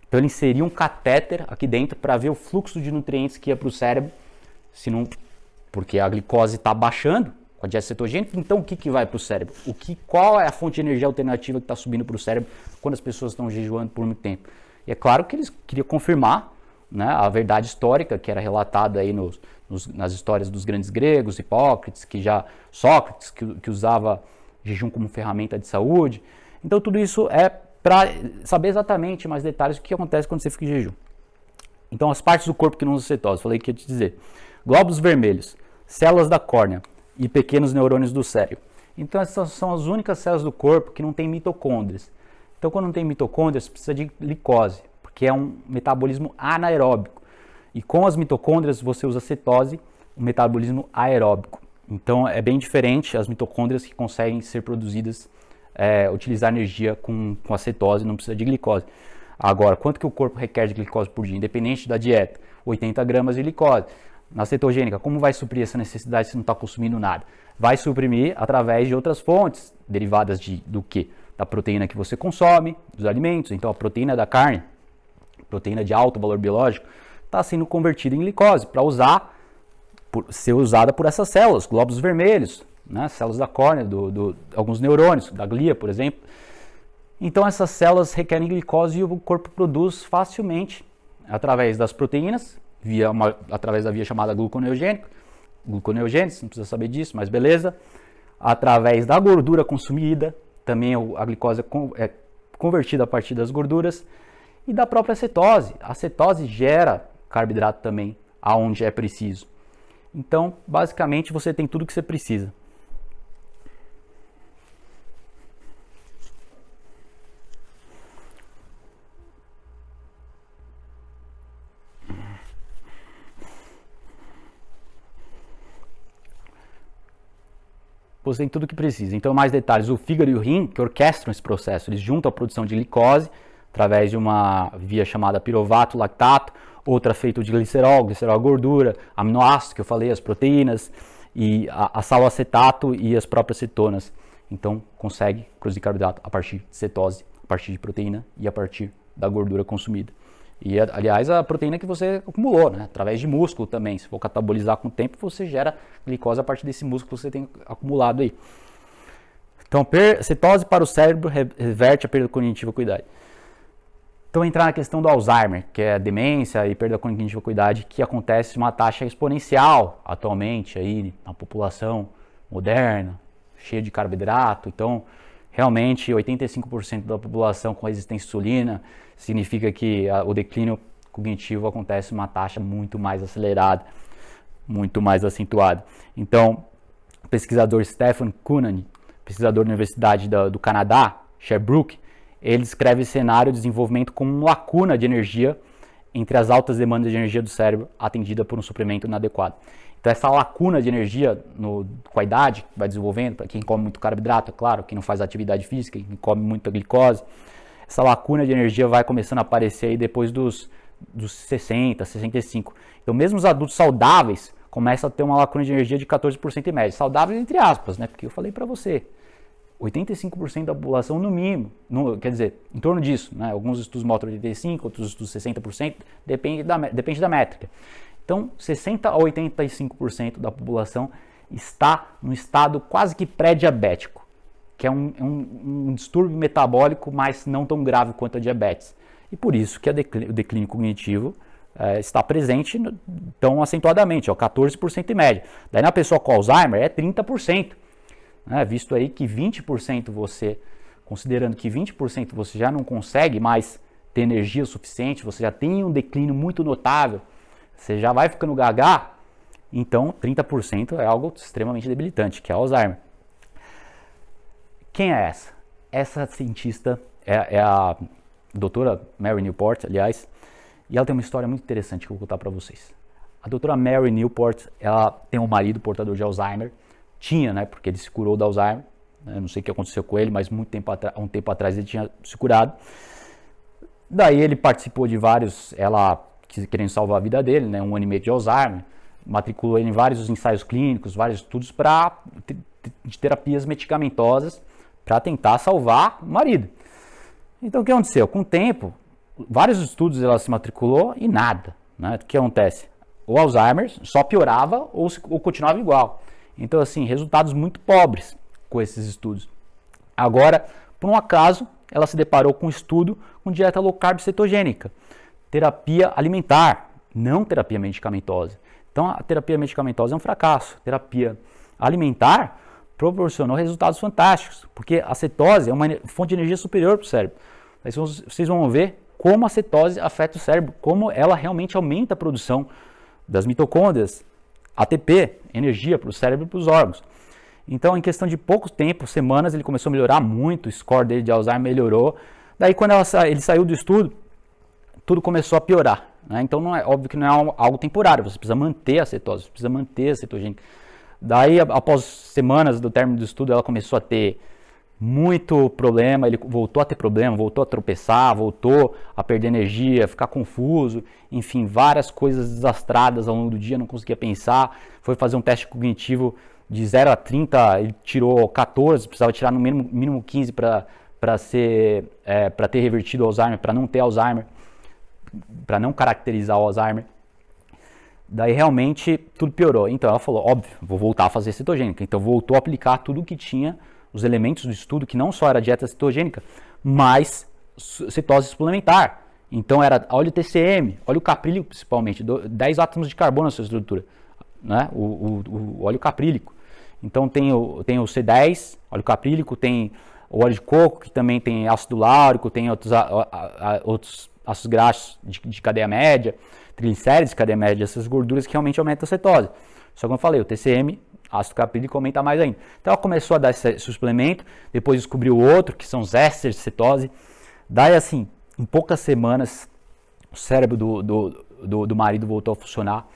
Então ele inseriu um catéter aqui dentro para ver o fluxo de nutrientes que ia para o cérebro, porque a glicose está baixando com a dieta cetogênica. Então o que vai para o cérebro? Qual é a fonte de energia alternativa que está subindo para o cérebro quando as pessoas estão jejuando por muito tempo? E é claro que eles queriam confirmar, né, a verdade histórica que era relatada aí nas histórias dos grandes gregos, Sócrates, que usava jejum como ferramenta de saúde. Então tudo isso é para saber exatamente mais detalhes do que acontece quando você fica em jejum. Então as partes do corpo que não usam cetose, falei que ia te dizer. Glóbulos vermelhos, células da córnea e pequenos neurônios do cérebro. Então essas são as únicas células do corpo que não tem mitocôndrias. Então quando não tem mitocôndrias, precisa de glicose, porque é um metabolismo anaeróbico. E com as mitocôndrias você usa cetose, um metabolismo aeróbico. Então é bem diferente as mitocôndrias que conseguem ser produzidas, utilizar energia com a cetose, não precisa de glicose. Agora, quanto que o corpo requer de glicose por dia, independente da dieta? 80 gramas de glicose. Na cetogênica, como vai suprir essa necessidade se não está consumindo nada? Vai suprimir através de outras fontes, derivadas do quê? Da proteína que você consome, dos alimentos. Então a proteína da carne, proteína de alto valor biológico, está sendo convertida em glicose para ser usada por essas células, glóbulos vermelhos, né? Células da córnea, alguns neurônios, da glia, por exemplo. Então essas células requerem glicose e o corpo produz facilmente através das proteínas, através da via chamada gluconeogênese, não precisa saber disso, mas beleza. Através da gordura consumida, também a glicose é convertida a partir das gorduras, e da própria cetose. A cetose gera carboidrato também, aonde é preciso. Então, basicamente, você tem tudo que você precisa. Você tem tudo o que precisa. Então, mais detalhes. O fígado e o rim, que orquestram esse processo, eles juntam a produção de glicose através de uma via chamada piruvato lactato, outra feita de glicerol gordura, aminoácidos, que eu falei, as proteínas, e a saloacetato e as próprias cetonas. Então, consegue produzir carboidrato a partir de cetose, a partir de proteína e a partir da gordura consumida. E, aliás, a proteína que você acumulou, né? Através de músculo também. Se for catabolizar com o tempo, você gera glicose a partir desse músculo que você tem acumulado aí. Então, cetose para o cérebro reverte a perda cognitiva com a idade. Então, entrar na questão do Alzheimer, que é a demência e perda cognitiva com a idade, que acontece uma taxa exponencial atualmente aí na população moderna, cheia de carboidrato. Então, realmente, 85% da população com resistência à insulina significa que o declínio cognitivo acontece uma taxa muito mais acelerada, muito mais acentuada. Então, o pesquisador Stephen Cunnane, pesquisador da Universidade do Canadá, Sherbrooke, ele descreve esse cenário de desenvolvimento como uma lacuna de energia entre as altas demandas de energia do cérebro atendida por um suplemento inadequado. Então essa lacuna de energia com a idade que vai desenvolvendo, para quem come muito carboidrato, é claro, quem não faz atividade física, quem come muita glicose, essa lacuna de energia vai começando a aparecer aí depois dos 60, 65. Então mesmo os adultos saudáveis começam a ter uma lacuna de energia de 14% em média. Saudáveis entre aspas, né? Porque eu falei para você, 85% da população no mínimo, quer dizer, em torno disso, né? Alguns estudos mostram 85%, outros estudos 60%, depende da métrica. Então, 60% a 85% da população está no estado quase que pré-diabético, que é um distúrbio metabólico, mas não tão grave quanto a diabetes. E por isso que o declínio cognitivo está presente tão acentuadamente, 14% em média. Daí na pessoa com Alzheimer é 30%. Visto aí que 20% você, considerando que 20% você já não consegue mais ter energia suficiente, você já tem um declínio muito notável, você já vai ficando gaga, então 30% é algo extremamente debilitante, que é Alzheimer. Quem é essa? Essa cientista é a doutora Mary Newport, aliás, e ela tem uma história muito interessante que eu vou contar para vocês. A doutora Mary Newport, ela tem um marido portador de Alzheimer, tinha, né, porque ele se curou do Alzheimer, né, não sei o que aconteceu com ele, mas um tempo atrás ele tinha se curado. Daí ele participou de vários, ela querendo salvar a vida dele, né, 1 ano e meio de Alzheimer, matriculou ele em vários ensaios clínicos, vários estudos de terapias medicamentosas para tentar salvar o marido. Então o que aconteceu? Com o tempo, vários estudos ela se matriculou e nada, né? O que acontece? O Alzheimer só piorava ou continuava igual. Então, assim, resultados muito pobres com esses estudos. Agora, por um acaso, ela se deparou com um estudo com dieta low carb cetogênica, terapia alimentar, não terapia medicamentosa. Então, a terapia medicamentosa é um fracasso. Terapia alimentar proporcionou resultados fantásticos, porque a cetose é uma fonte de energia superior para o cérebro. Aí vocês vão ver como a cetose afeta o cérebro, como ela realmente aumenta a produção das mitocôndrias, ATP, energia para o cérebro e para os órgãos. Então, em questão de pouco tempo, semanas, ele começou a melhorar muito, o score dele de Alzheimer melhorou. Daí, quando ele saiu do estudo, tudo começou a piorar. Né? Então, não é óbvio que não é algo temporário, você precisa manter a cetose, você precisa manter a cetogênica. Daí, após semanas do término do estudo, ela começou a ter muito problema, ele voltou a ter problema, voltou a tropeçar, voltou a perder energia, ficar confuso, enfim, várias coisas desastradas ao longo do dia, não conseguia pensar, foi fazer um teste cognitivo de 0 a 30, ele tirou 14, precisava tirar no mínimo 15 para ter revertido o Alzheimer, para não ter Alzheimer, para não caracterizar o Alzheimer. Daí realmente tudo piorou, então ela falou, óbvio, vou voltar a fazer cetogênica, então voltou a aplicar tudo o que tinha, os elementos do estudo, que não só era dieta cetogênica, mas cetose suplementar. Então era óleo TCM, óleo caprílico principalmente, 10 átomos de carbono na sua estrutura, né? o óleo caprílico. Então tem o C10, óleo caprílico, tem o óleo de coco, que também tem ácido láurico, tem outros ácidos graxos de cadeia média, triglicérides de cadeia média, essas gorduras que realmente aumentam a cetose. Só que como eu falei, o TCM, ácido caprílico, aumenta mais ainda. Então ela começou a dar esse suplemento, depois descobriu outro, que são os ésteres de cetose. Daí assim, em poucas semanas, o cérebro do marido voltou a funcionar,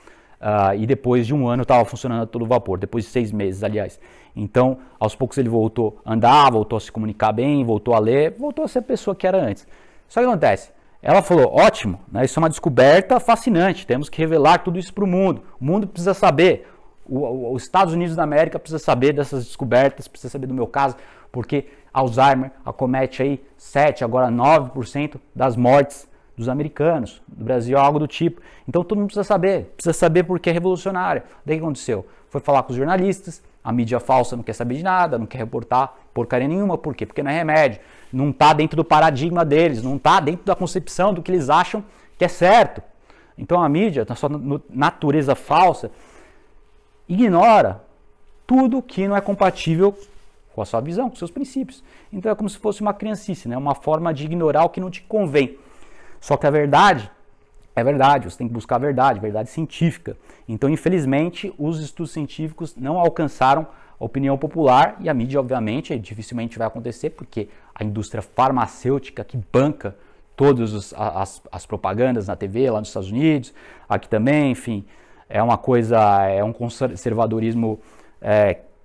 e depois de 1 ano estava funcionando a todo vapor, depois de 6 meses, aliás. Então, aos poucos ele voltou a andar, voltou a se comunicar bem, voltou a ler, voltou a ser a pessoa que era antes. Só que acontece, ela falou, ótimo, né, isso é uma descoberta fascinante, temos que revelar tudo isso para o mundo precisa saber. Os Estados Unidos da América precisa saber dessas descobertas, precisa saber do meu caso, porque Alzheimer acomete aí 7, agora 9% das mortes dos americanos, do Brasil, algo do tipo. Então todo mundo precisa saber porque é revolucionário. Daí o que aconteceu? Foi falar com os jornalistas, a mídia falsa não quer saber de nada, não quer reportar porcaria nenhuma, por quê? Porque não é remédio, não está dentro do paradigma deles, não está dentro da concepção do que eles acham que é certo. Então a mídia, na sua natureza falsa, ignora tudo que não é compatível com a sua visão, com seus princípios. Então é como se fosse uma criancice, né? Uma forma de ignorar o que não te convém. Só que a verdade é verdade, você tem que buscar a verdade, verdade científica. Então, infelizmente, os estudos científicos não alcançaram a opinião popular e a mídia, obviamente, dificilmente vai acontecer, porque a indústria farmacêutica que banca todas as propagandas na TV, lá nos Estados Unidos, aqui também, enfim, é uma coisa, é um conservadorismo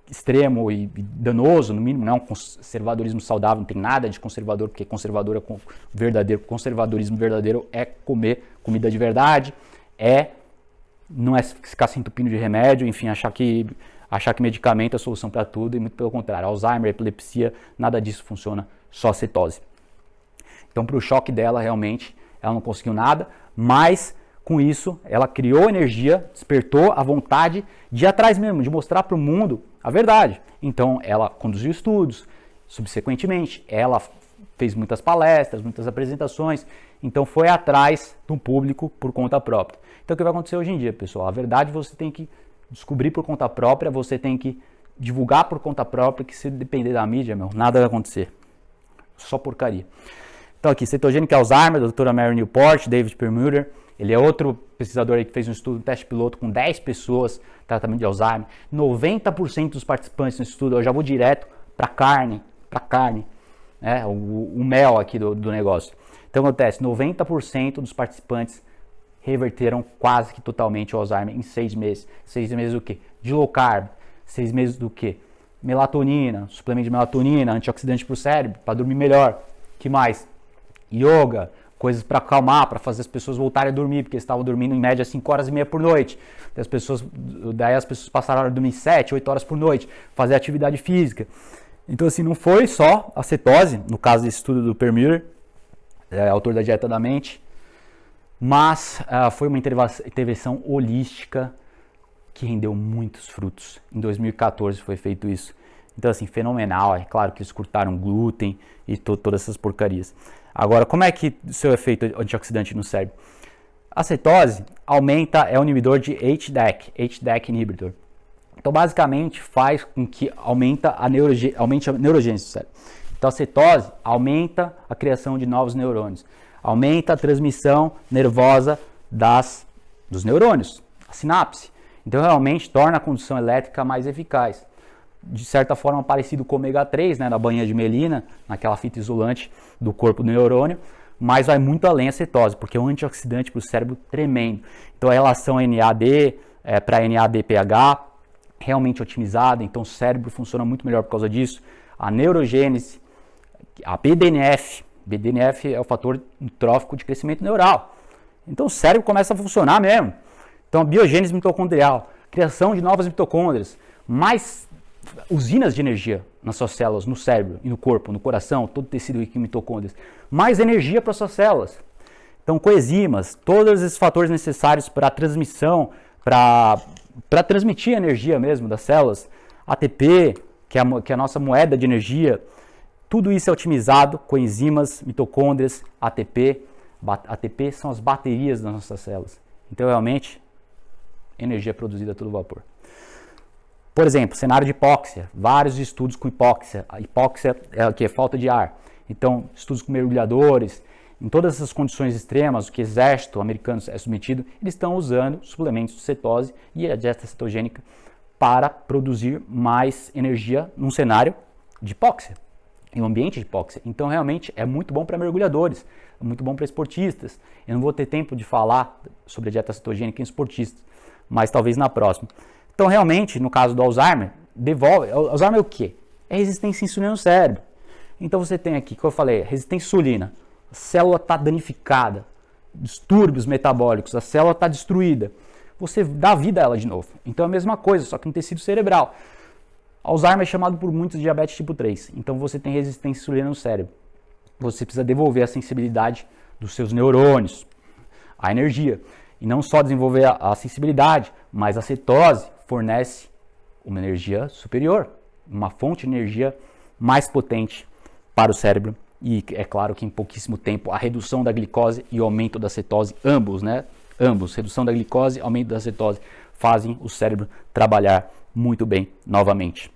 extremo e danoso, no mínimo, não é um conservadorismo saudável, não tem nada de conservador, porque conservadorismo verdadeiro é comer comida de verdade, não é ficar se entupindo de remédio, enfim, achar que medicamento é a solução para tudo, e muito pelo contrário, Alzheimer, epilepsia, nada disso funciona, só cetose. Então, para o choque dela, realmente, ela não conseguiu nada, mas com isso, ela criou energia, despertou a vontade de ir atrás mesmo, de mostrar para o mundo a verdade. Então, ela conduziu estudos, subsequentemente, ela fez muitas palestras, muitas apresentações, então foi atrás do público por conta própria. Então, o que vai acontecer hoje em dia, pessoal? A verdade você tem que descobrir por conta própria, você tem que divulgar por conta própria, que se depender da mídia, nada vai acontecer. Só porcaria. Então, aqui, cetogênica e Alzheimer, da doutora Mary Newport, David Perlmutter. Ele é outro pesquisador aí que fez um estudo, um teste piloto com 10 pessoas, tratamento de Alzheimer. 90% dos participantes nesse estudo, eu já vou direto para carne, né? o mel aqui do negócio. Então, acontece, 90% dos participantes reverteram quase que totalmente o Alzheimer em 6 meses. 6 meses do quê? De low carb. 6 meses do quê? Melatonina, suplemento de melatonina, antioxidante para o cérebro, para dormir melhor. Que mais? Yoga, coisas para acalmar, para fazer as pessoas voltarem a dormir, porque eles estavam dormindo em média 5 horas e meia por noite. Daí as pessoas passaram a dormir 7, 8 horas por noite, fazer atividade física. Então, assim, não foi só a cetose, no caso desse estudo do Perlmutter, autor da Dieta da Mente, mas foi uma intervenção holística que rendeu muitos frutos. Em 2014 foi feito isso. Então, assim, fenomenal. É claro que eles cortaram glúten e todas essas porcarias. Agora, como é que o seu efeito antioxidante no cérebro? A cetose é um inibidor de HDAC inhibitor. Então, basicamente, faz com que aumente a neurogênese do cérebro. Então, a cetose aumenta a criação de novos neurônios, aumenta a transmissão nervosa dos neurônios, a sinapse. Então, realmente, torna a condução elétrica mais eficaz. De certa forma, parecido com o ômega 3, né, na banha de melina, naquela fita isolante do corpo do neurônio, mas vai muito além a cetose, porque é um antioxidante para o cérebro tremendo. Então, a relação NAD para NADPH realmente otimizada, então o cérebro funciona muito melhor por causa disso. A neurogênese, a BDNF é o fator trófico de crescimento neural. Então, o cérebro começa a funcionar mesmo. Então, a biogênese mitocondrial, criação de novas mitocôndrias, mais usinas de energia nas suas células, no cérebro e no corpo, no coração, todo tecido rico em mitocôndrias, mais energia para suas células. Então, coenzimas, todos esses fatores necessários para a transmissão, para transmitir a energia mesmo das células, ATP, que é a nossa moeda de energia, tudo isso é otimizado com enzimas, mitocôndrias, ATP. ATP são as baterias das nossas células. Então, realmente, energia produzida a todo vapor. Por exemplo, cenário de hipóxia, vários estudos com hipóxia. A hipóxia é o que? Falta de ar. Então, estudos com mergulhadores, em todas essas condições extremas, o que o exército americano é submetido, eles estão usando suplementos de cetose e a dieta cetogênica para produzir mais energia num cenário de hipóxia, em um ambiente de hipóxia. Então, realmente, é muito bom para mergulhadores, é muito bom para esportistas. Eu não vou ter tempo de falar sobre a dieta cetogênica em esportistas, mas talvez na próxima. Então, realmente, no caso do Alzheimer, Alzheimer é o quê? É resistência à insulina no cérebro. Então, você tem aqui, como eu falei, resistência à insulina. A célula está danificada, distúrbios metabólicos, a célula está destruída. Você dá vida a ela de novo. Então, é a mesma coisa, só que no tecido cerebral. Alzheimer é chamado por muitos de diabetes tipo 3. Então, você tem resistência à insulina no cérebro. Você precisa devolver a sensibilidade dos seus neurônios, a energia. E não só desenvolver a sensibilidade, mas a cetose fornece uma energia superior, uma fonte de energia mais potente para o cérebro. E é claro que em pouquíssimo tempo a redução da glicose e o aumento da cetose, ambos, redução da glicose e aumento da cetose, fazem o cérebro trabalhar muito bem novamente.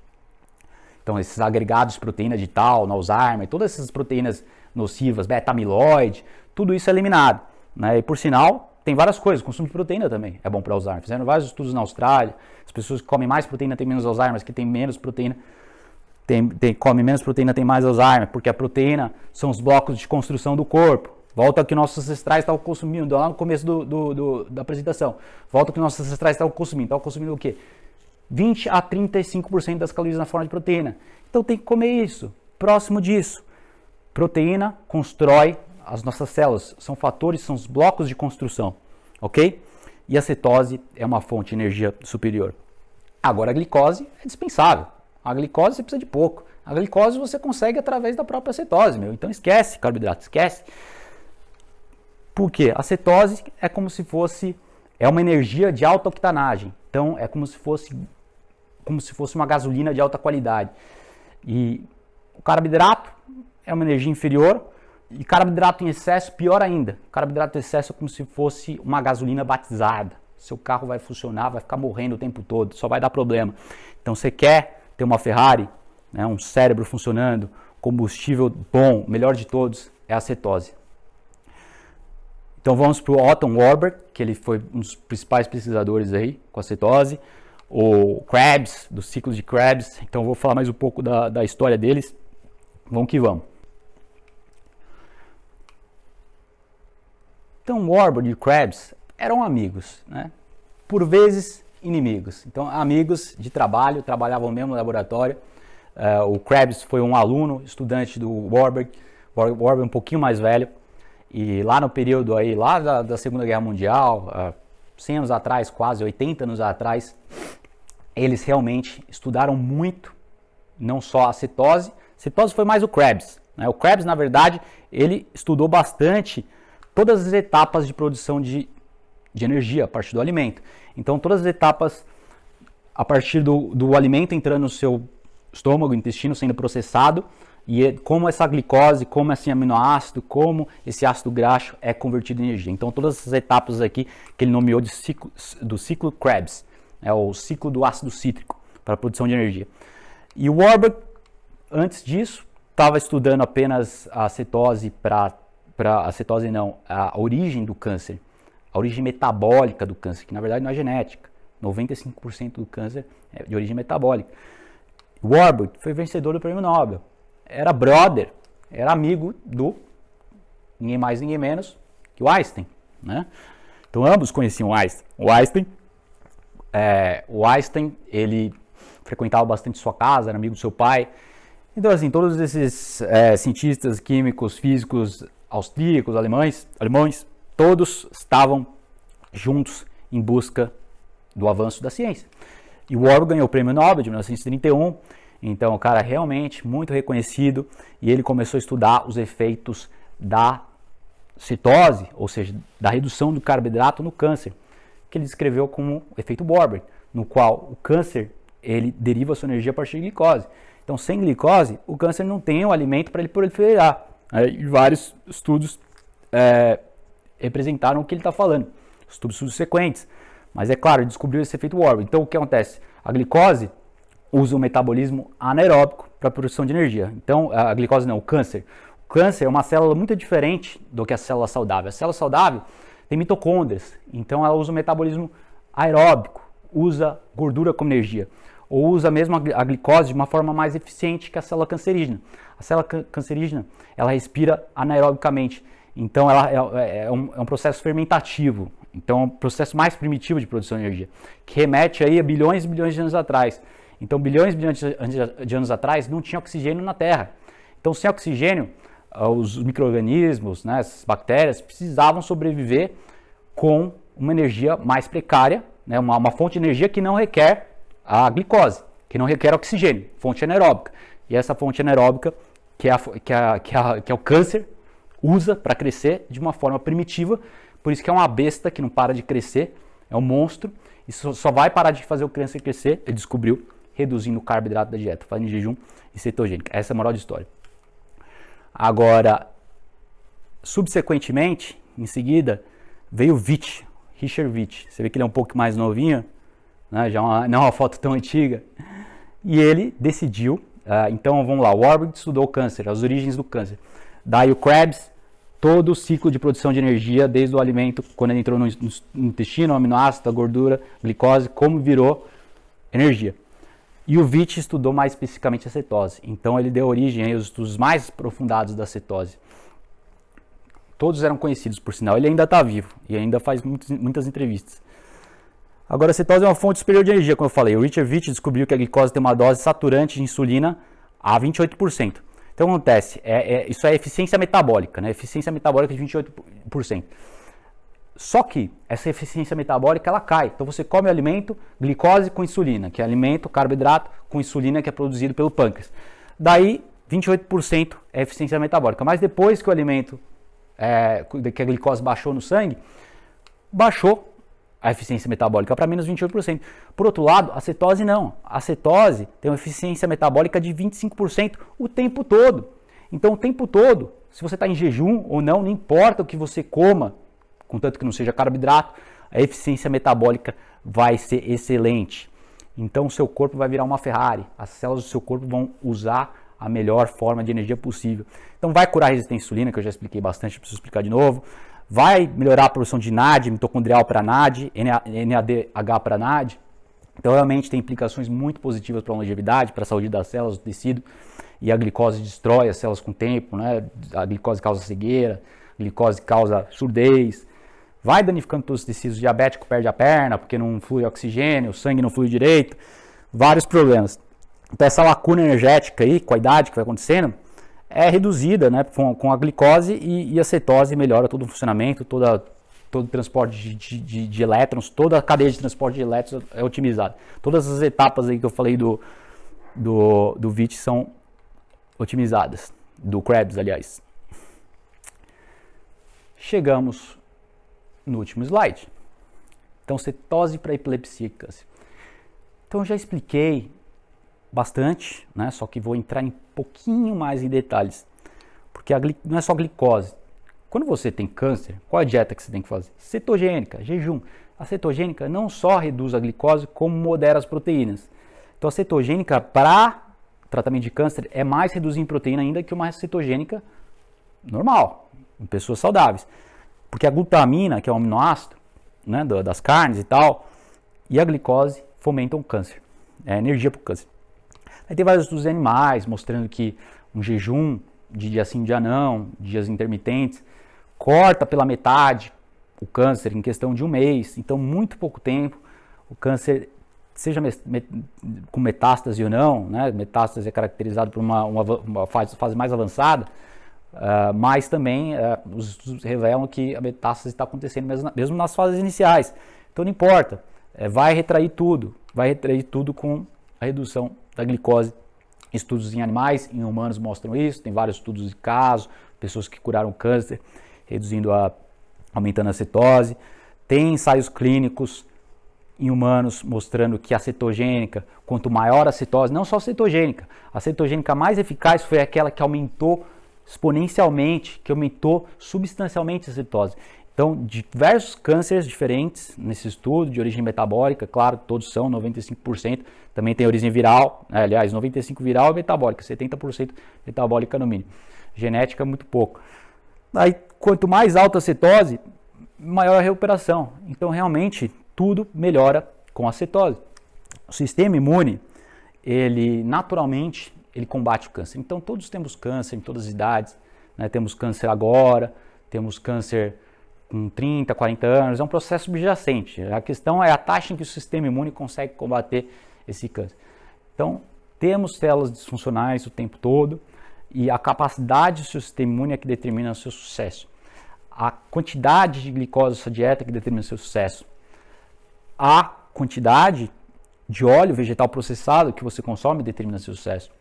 Então esses agregados de proteína de tal, no Alzheimer, todas essas proteínas nocivas, beta-amiloide, tudo isso é eliminado, né? E por sinal, tem várias coisas, o consumo de proteína também é bom para Alzheimer. Fizeram vários estudos na Austrália, as pessoas que comem mais proteína têm menos Alzheimer, as que têm menos proteína comem menos proteína têm mais Alzheimer, porque a proteína são os blocos de construção do corpo. Volta ao que nossos ancestrais estavam consumindo, lá no começo da apresentação. Volta ao que nossos ancestrais estavam consumindo o quê? 20 a 35% das calorias na forma de proteína. Então tem que comer isso, próximo disso. Proteína constrói as nossas células, são fatores, são os blocos de construção, ok? E a cetose é uma fonte de energia superior. Agora a glicose é dispensável. A glicose você precisa de pouco. A glicose você consegue através da própria cetose, meu. Então esquece carboidrato, esquece. Por quê? A cetose é como se fosse, é uma energia de alta octanagem. Então é como se fosse uma gasolina de alta qualidade. E o carboidrato é uma energia inferior. E carboidrato em excesso, pior ainda. Carboidrato em excesso é como se fosse uma gasolina batizada. Seu carro vai funcionar, vai ficar morrendo o tempo todo, só vai dar problema. Então você quer ter uma Ferrari, né, um cérebro funcionando, combustível bom, melhor de todos, é a cetose. Então vamos para o Otto Warburg, que ele foi um dos principais pesquisadores aí com a cetose. O Krebs, do ciclo de Krebs. Então vou falar mais um pouco da história deles. Vamos que vamos. Então Warburg e Krebs eram amigos, né? Por vezes inimigos. Então amigos de trabalho, trabalhavam no mesmo laboratório. O Krebs foi um aluno, estudante do Warburg. Warburg um pouquinho mais velho. E lá no período aí, lá da Segunda Guerra Mundial, 100 anos atrás, quase 80 anos atrás, eles realmente estudaram muito, não só a cetose. Cetose foi mais o Krebs, né? O Krebs, na verdade, ele estudou bastante todas as etapas de produção de energia a partir do alimento. Então, todas as etapas a partir do alimento entrando no seu estômago, intestino, sendo processado, e como essa glicose, como esse aminoácido, como esse ácido graxo é convertido em energia. Então, todas essas etapas aqui que ele nomeou do ciclo Krebs, é o ciclo do ácido cítrico para a produção de energia. E o Warburg, antes disso, estava estudando apenas a cetose a origem do câncer, a origem metabólica do câncer, que na verdade não é genética. 95% do câncer é de origem metabólica. Warburg foi vencedor do prêmio Nobel. Era brother, era amigo do ninguém mais, ninguém menos que o Einstein, né? Então ambos conheciam o Einstein. O Einstein, ele frequentava bastante sua casa, era amigo do seu pai. Então assim, todos esses cientistas, químicos, físicos, austríacos, alemães, todos estavam juntos em busca do avanço da ciência. E o Warburg ganhou o prêmio Nobel de 1931. Então, o cara realmente muito reconhecido, e ele começou a estudar os efeitos da cetose, ou seja, da redução do carboidrato no câncer, que ele descreveu como o efeito Warburg, no qual o câncer ele deriva sua energia a partir de glicose. Então, sem glicose, o câncer não tem o alimento para ele proliferar. E vários estudos representaram o que ele está falando, estudos subsequentes. Mas é claro, ele descobriu esse efeito Warburg. Então, o que acontece? A glicose usa o metabolismo anaeróbico para a produção de energia. Então, a glicose não, o câncer. O câncer é uma célula muito diferente do que a célula saudável. A célula saudável tem mitocôndrias, então ela usa o metabolismo aeróbico, usa gordura como energia, ou usa mesmo a glicose de uma forma mais eficiente que a célula cancerígena. A célula cancerígena, ela respira anaerobicamente, então ela é um processo fermentativo, então é um processo mais primitivo de produção de energia, que remete aí a bilhões e bilhões de anos atrás. Então, bilhões e bilhões de anos atrás, não tinha oxigênio na Terra. Então, sem oxigênio, os micro-organismos, né, as bactérias, precisavam sobreviver com uma energia mais precária, né, uma fonte de energia que não requer a glicose, que não requer oxigênio, fonte anaeróbica. E essa fonte anaeróbica, que é o câncer, usa para crescer de uma forma primitiva, por isso que é uma besta que não para de crescer, é um monstro, e só vai parar de fazer o câncer crescer, ele descobriu, reduzindo o carboidrato da dieta, fazendo jejum e cetogênica. Essa é a moral de história. Agora, subsequentemente, em seguida, veio Richard Veitch. Você vê que ele é um pouco mais novinho, né? Não é uma foto tão antiga. E ele decidiu, então vamos lá, o Warburg estudou o câncer, as origens do câncer. Daí o Krebs, todo o ciclo de produção de energia, desde o alimento, quando ele entrou no intestino, o aminoácido, a gordura, glicose, como virou energia. E o Witt estudou mais especificamente a cetose. Então ele deu origem aos estudos mais aprofundados da cetose. Todos eram conhecidos, por sinal. Ele ainda está vivo e ainda faz muitas entrevistas. Agora, a cetose é uma fonte superior de energia, como eu falei. O Richard Witt descobriu que a glicose tem uma dose saturante de insulina a 28%. Então, o que acontece? Isso é eficiência metabólica, né? Eficiência metabólica de 28%. Só que essa eficiência metabólica ela cai. Então você come o alimento, glicose com insulina, que é alimento, carboidrato com insulina que é produzido pelo pâncreas. Daí 28% é eficiência metabólica. Mas depois que o alimento, que a glicose baixou no sangue, baixou a eficiência metabólica para menos 28%. Por outro lado, a cetose não. A cetose tem uma eficiência metabólica de 25% o tempo todo. Então o tempo todo, se você está em jejum ou não importa o que você coma, contanto que não seja carboidrato, a eficiência metabólica vai ser excelente. Então o seu corpo vai virar uma Ferrari, as células do seu corpo vão usar a melhor forma de energia possível. Então vai curar a resistência à insulina, que eu já expliquei bastante, preciso explicar de novo. Vai melhorar a produção de NAD, mitocondrial para NAD, NADH para NAD. Então realmente tem implicações muito positivas para a longevidade, para a saúde das células, do tecido. E a glicose destrói as células com o tempo, né? A glicose causa cegueira, a glicose causa surdez. Vai danificando todos os tecidos, o diabético perde a perna, porque não flui oxigênio, o sangue não flui direito, vários problemas. Então essa lacuna energética aí, com a idade que vai acontecendo, é reduzida, né, com a glicose e a cetose melhora todo o funcionamento, todo o transporte de elétrons, toda a cadeia de transporte de elétrons é otimizada. Todas as etapas aí que eu falei do Witt são otimizadas, do Krebs, aliás. Chegamos no último slide. Então, cetose para epilepsia e câncer. Então, eu já expliquei bastante, né? Só que vou entrar um pouquinho mais em detalhes. Porque não é só glicose. Quando você tem câncer, qual é a dieta que você tem que fazer? Cetogênica, jejum. A cetogênica não só reduz a glicose, como modera as proteínas. Então, a cetogênica para tratamento de câncer é mais reduzir em proteína ainda que uma cetogênica normal, em pessoas saudáveis. Porque a glutamina, que é um aminoácido, né, das carnes e tal, e a glicose fomentam o câncer. É energia para o câncer. Aí tem vários estudos animais mostrando que um jejum de dia sim, dia não, dias intermitentes, corta pela metade o câncer em questão de um mês. Então, muito pouco tempo, o câncer, seja com metástase ou não, né, metástase é caracterizado por uma fase mais avançada, mas também os estudos revelam que a metástase está acontecendo mesmo nas fases iniciais. Então não importa, vai retrair tudo com a redução da glicose. Estudos em animais, em humanos mostram isso, tem vários estudos de casos, pessoas que curaram câncer, aumentando a cetose. Tem ensaios clínicos em humanos mostrando que a cetogênica, quanto maior a cetose, não só a cetogênica mais eficaz foi aquela que aumentou exponencialmente, que aumentou substancialmente a cetose. Então, diversos cânceres diferentes nesse estudo, de origem metabólica, claro, todos são, 95%, também tem origem viral, aliás, 95% viral e metabólica, 70% metabólica no mínimo. Genética, muito pouco. Aí, quanto mais alta a cetose, maior a recuperação. Então, realmente, tudo melhora com a cetose. O sistema imune, ele naturalmente, ele combate o câncer. Então, todos temos câncer em todas as idades, né? Temos câncer agora, temos câncer com 30, 40 anos, é um processo subjacente. A questão é a taxa em que o sistema imune consegue combater esse câncer. Então, temos células disfuncionais o tempo todo e a capacidade do seu sistema imune é que determina o seu sucesso. A quantidade de glicose da sua dieta é que determina o seu sucesso. A quantidade de óleo vegetal processado que você consome determina o seu sucesso.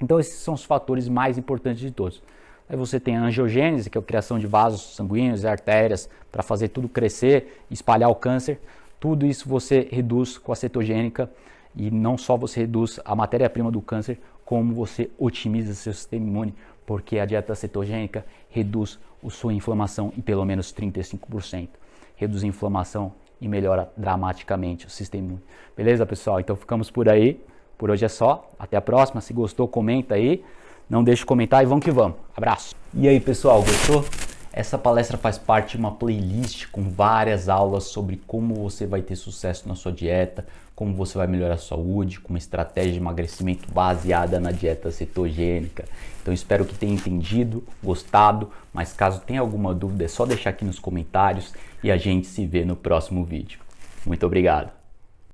Então, esses são os fatores mais importantes de todos. Aí você tem a angiogênese, que é a criação de vasos sanguíneos e artérias para fazer tudo crescer e espalhar o câncer. Tudo isso você reduz com a cetogênica e não só você reduz a matéria-prima do câncer, como você otimiza seu sistema imune, porque a dieta cetogênica reduz a sua inflamação em pelo menos 35%. Reduzir a inflamação e melhora dramaticamente o sistema imune. Beleza, pessoal? Então ficamos por aí. Por hoje é só. Até a próxima. Se gostou, comenta aí. Não deixe de comentar e vamos que vamos. Abraço. E aí, pessoal, gostou? Essa palestra faz parte de uma playlist com várias aulas sobre como você vai ter sucesso na sua dieta, como você vai melhorar a saúde, com uma estratégia de emagrecimento baseada na dieta cetogênica. Então espero que tenha entendido, gostado, mas caso tenha alguma dúvida é só deixar aqui nos comentários e a gente se vê no próximo vídeo. Muito obrigado!